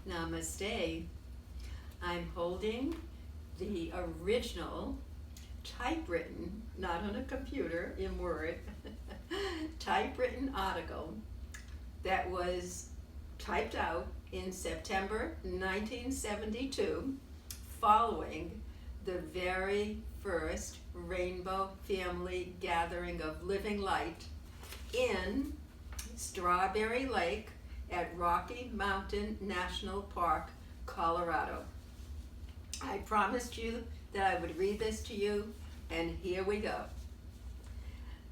Namaste. I'm holding the original typewritten, not on a computer, in Word, typewritten article that was typed out in September 1972 following the very first Rainbow Family Gathering of Living Light in Strawberry Lake at Rocky Mountain National Park, Colorado. I promised you that I would read this to you, and here we go.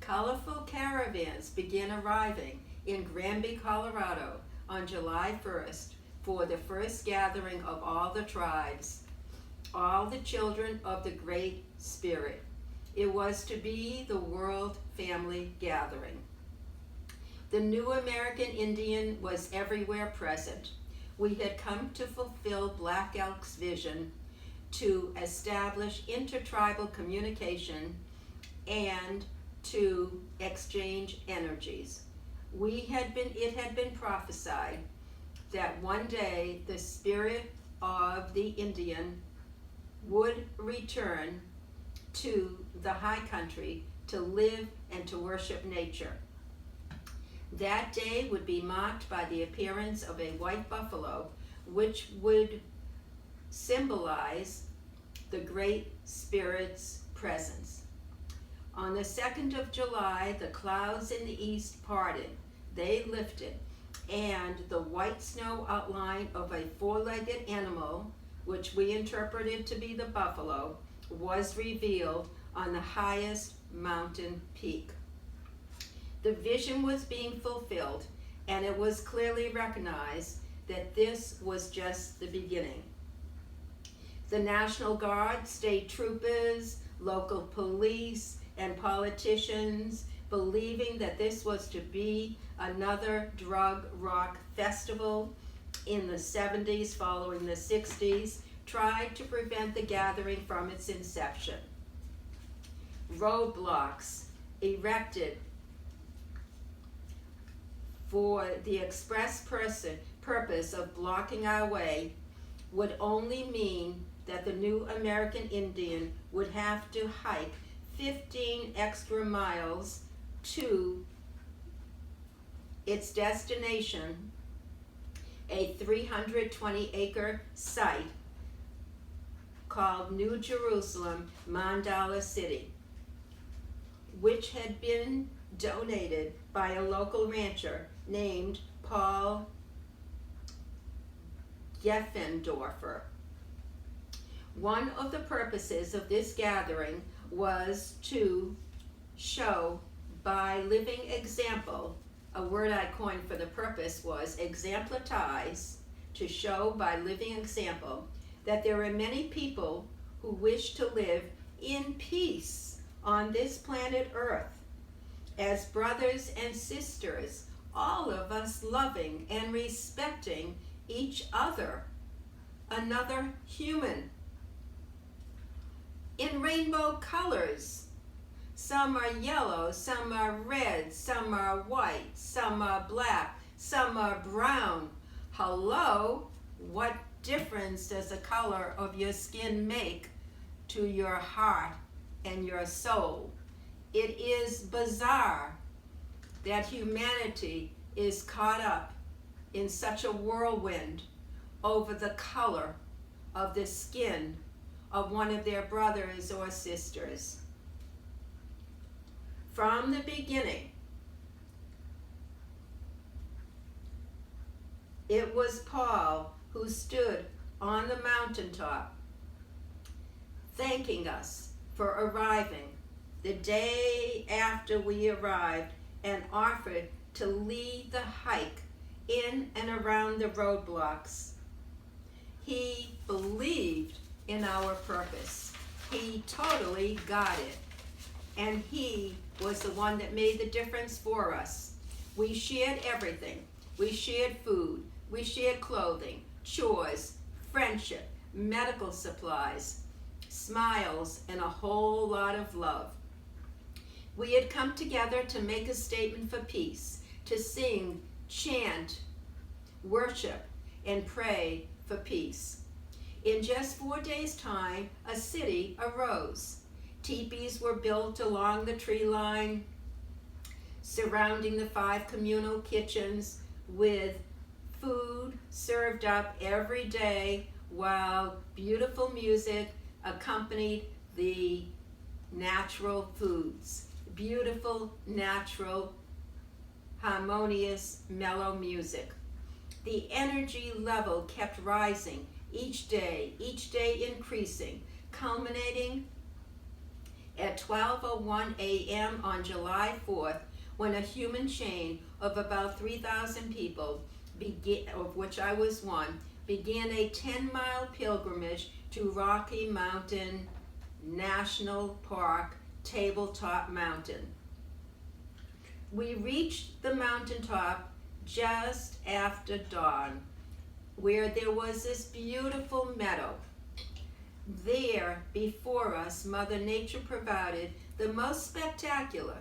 Colorful caravans began arriving in Granby, Colorado on July 1st for the first gathering of all the tribes, all the children of the Great Spirit. It was to be the World Family Gathering. The new American Indian was everywhere present. We had come to fulfill Black Elk's vision to establish intertribal communication and to exchange energies. It had been prophesied that one day the spirit of the Indian would return to the high country to live and to worship nature. That day would be marked by the appearance of a white buffalo, which would symbolize the Great Spirit's presence. On the 2nd of July, the clouds in the east parted. They lifted, and the white snow outline of a four-legged animal, which we interpreted to be the buffalo, was revealed on the highest mountain peak. The vision was being fulfilled, and it was clearly recognized that this was just the beginning. The National Guard, state troopers, local police, and politicians, believing that this was to be another drug rock festival in the 70s following the 60s, tried to prevent the gathering from its inception. Roadblocks erected for the express purpose of blocking our way would only mean that the new American Indian would have to hike 15 extra miles to its destination, a 320-acre site called New Jerusalem, Mandala City, which had been donated by a local rancher named Paul Geffendorfer. One of the purposes of this gathering was to show by living example, a word I coined for the purpose was exemplatize, to show by living example that there are many people who wish to live in peace on this planet Earth as brothers and sisters, all of us loving and respecting each other, another human, in rainbow colors. Some are yellow, some are red, some are white, some are black, some are brown. Hello, what difference does the color of your skin make to your heart and your soul? It is bizarre that humanity is caught up in such a whirlwind over the color of the skin of one of their brothers or sisters. From the beginning, it was Paul who stood on the mountaintop, thanking us for arriving the day after we arrived, and offered to lead the hike in and around the roadblocks. He believed in our purpose. He totally got it. And he was the one that made the difference for us. We shared everything. We shared food. We shared clothing, chores, friendship, medical supplies, smiles, and a whole lot of love. We had come together to make a statement for peace, to sing, chant, worship, and pray for peace. In just 4 days' time, a city arose. Teepees were built along the tree line, surrounding the 5 communal kitchens, with food served up every day while beautiful music accompanied the natural foods. Beautiful, natural, harmonious, mellow music. The energy level kept rising each day increasing, culminating at 12:01 a.m. on July 4th, when a human chain of about 3,000 people, of which I was one, began a 10-mile pilgrimage to Rocky Mountain National Park, Tabletop Mountain. We reached the mountaintop just after dawn, where there was this beautiful meadow. There, before us, Mother Nature provided the most spectacular,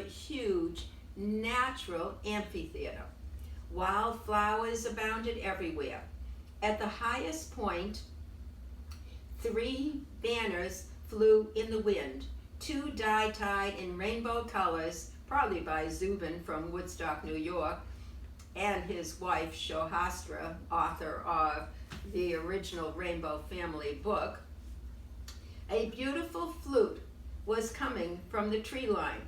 huge, natural amphitheater. Wildflowers abounded everywhere. At the highest point, 3 banners flew in the wind, 2 dye-dyed in rainbow colors, probably by Zubin from Woodstock, New York, and his wife Shohastra, author of the original Rainbow Family book. A beautiful flute was coming from the tree line.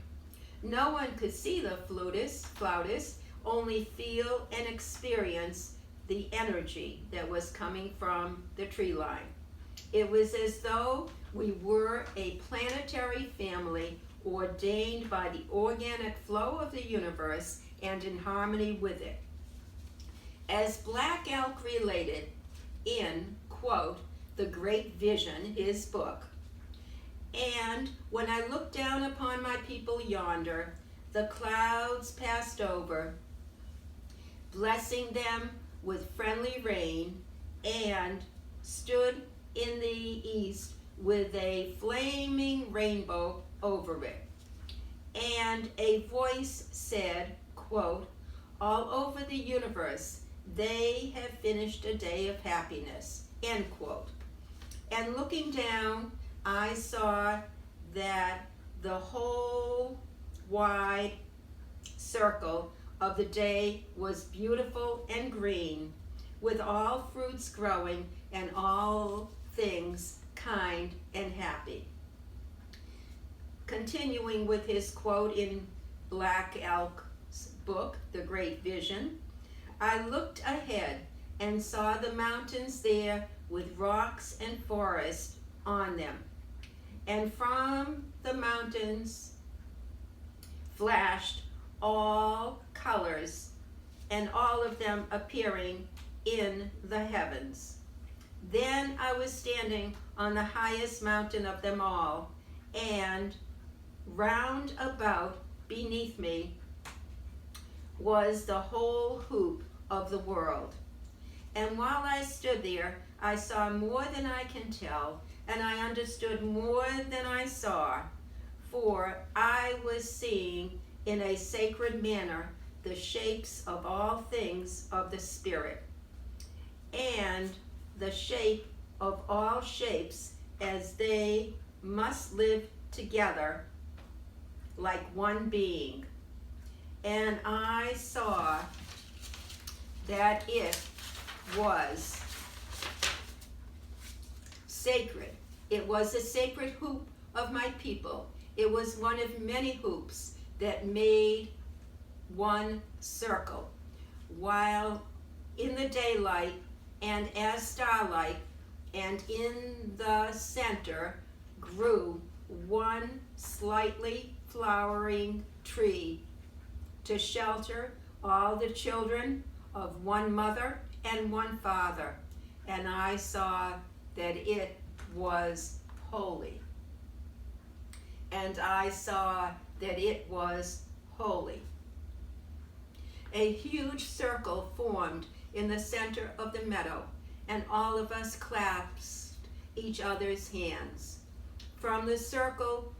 No one could see the flautist, only feel and experience the energy that was coming from the tree line. It was as though we were a planetary family ordained by the organic flow of the universe and in harmony with it. As Black Elk related in, quote, The Great Vision, his book, and when I looked down upon my people yonder, the clouds passed over, blessing them with friendly rain, and stood in the east with a flaming rainbow over it. And a voice said, quote, all over the universe, they have finished a day of happiness, end quote. And looking down, I saw that the whole wide circle of the day was beautiful and green, with all fruits growing and all things kind and happy. Continuing with his quote in Black Elk's book, The Great Vision, I looked ahead and saw the mountains there with rocks and forest on them. And from the mountains flashed all colors, and all of them appearing in the heavens. Then I was standing on the highest mountain of them all, and round about beneath me was the whole hoop of the world. And while I stood there, I saw more than I can tell, and I understood more than I saw, for I was seeing in a sacred manner the shapes of all things of the Spirit, and the shape of all shapes as they must live together like one being. And I saw that it was sacred. It was a sacred hoop of my people. It was one of many hoops that made one circle, while in the daylight and as starlight, and in the center grew one slightly flowering tree to shelter all the children of one mother and one father. And I saw that it was holy. And I saw that it was holy. A huge circle formed in the center of the meadow, and all of us clasped each other's hands. From the circle,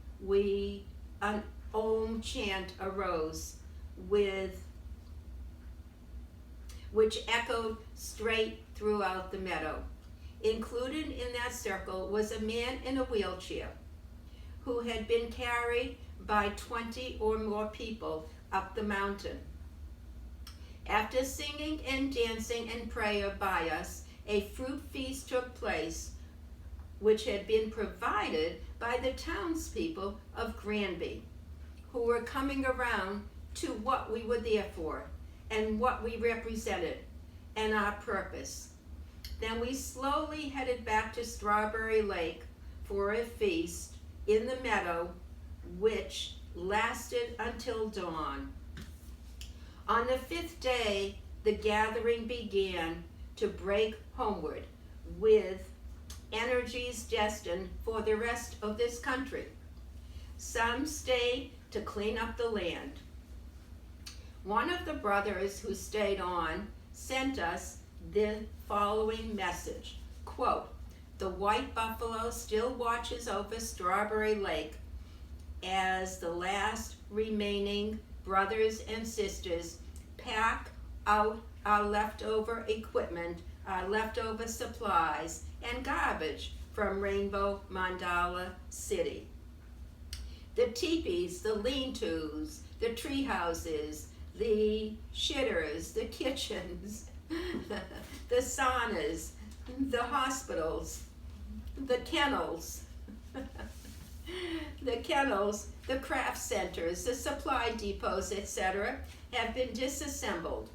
an Om chant arose with which echoed straight throughout the meadow. Included in that circle was a man in a wheelchair who had been carried by 20 or more people up the mountain. After singing and dancing and prayer by us, a fruit feast took place, which had been provided by the townspeople of Granby, who were coming around to what we were there for and what we represented and our purpose. Then we slowly headed back to Strawberry Lake for a feast in the meadow, which lasted until dawn. On the 5th day, the gathering began to break homeward with energies destined for the rest of this country. Some stayed to clean up the land. One of the brothers who stayed on sent us the following message, quote, "The white buffalo still watches over Strawberry Lake as the last remaining brothers and sisters pack out our leftover equipment, our leftover supplies, and garbage from Rainbow Mandala City. The teepees, the lean-tos, the tree houses, the shitters, the kitchens, the saunas, the hospitals, the kennels, the craft centers, the supply depots, etc., have been disassembled.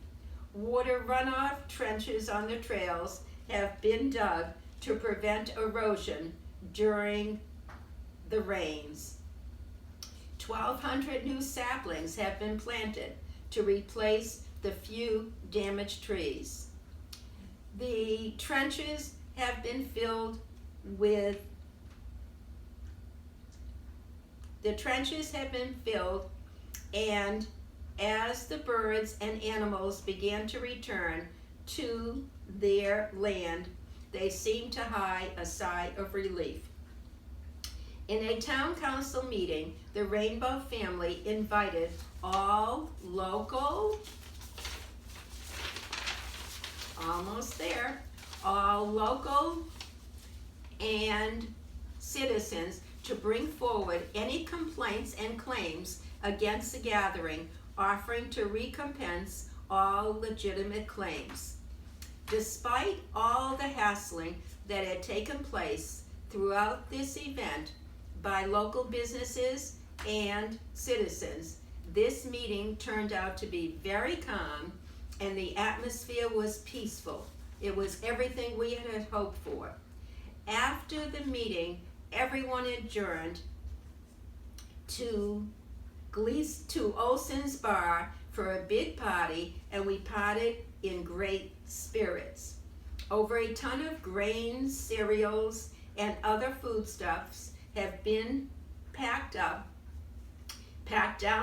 Water runoff trenches on the trails have been dug to prevent erosion during the rains. 1,200 new saplings have been planted to replace the few damaged trees. The trenches have been filled and as the birds and animals began to return to their land, they seemed to hide a sigh of relief. In a town council meeting, the Rainbow family invited all local, and citizens to bring forward any complaints and claims against the gathering, offering to recompense all legitimate claims. Despite all the hassling that had taken place throughout this event by local businesses and citizens, this meeting turned out to be very calm and the atmosphere was peaceful. It was everything we had hoped for. After the meeting, everyone adjourned to Olson's Bar for a big party, and we parted in great spirits. Over a ton of grains, cereals, and other foodstuffs have been packed down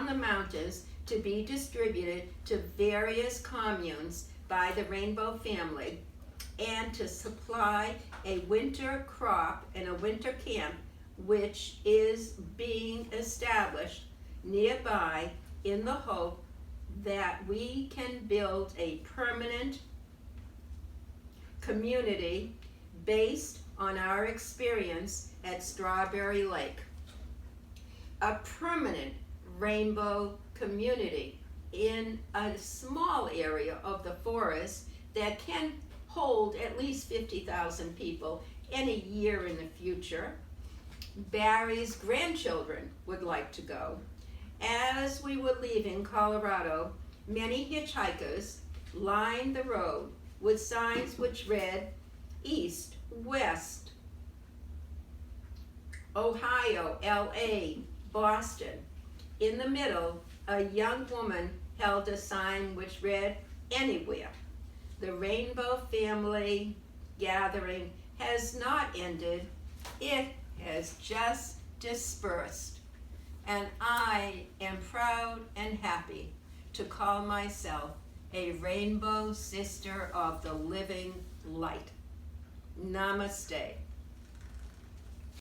the mountains to be distributed to various communes by the Rainbow family, and to supply a winter crop and a winter camp which is being established nearby in the hope that we can build a permanent community based on our experience at Strawberry Lake. A permanent rainbow community in a small area of the forest that can hold at least 50,000 people in a year in the future. Barry's grandchildren would like to go. As we were leaving Colorado, many hitchhikers lined the road with signs which read, East, West, Ohio, LA, Boston. In the middle, a young woman held a sign which read, Anywhere. The Rainbow family gathering has not ended. It has just dispersed. And I am proud and happy to call myself a Rainbow Sister of the Living Light. Namaste.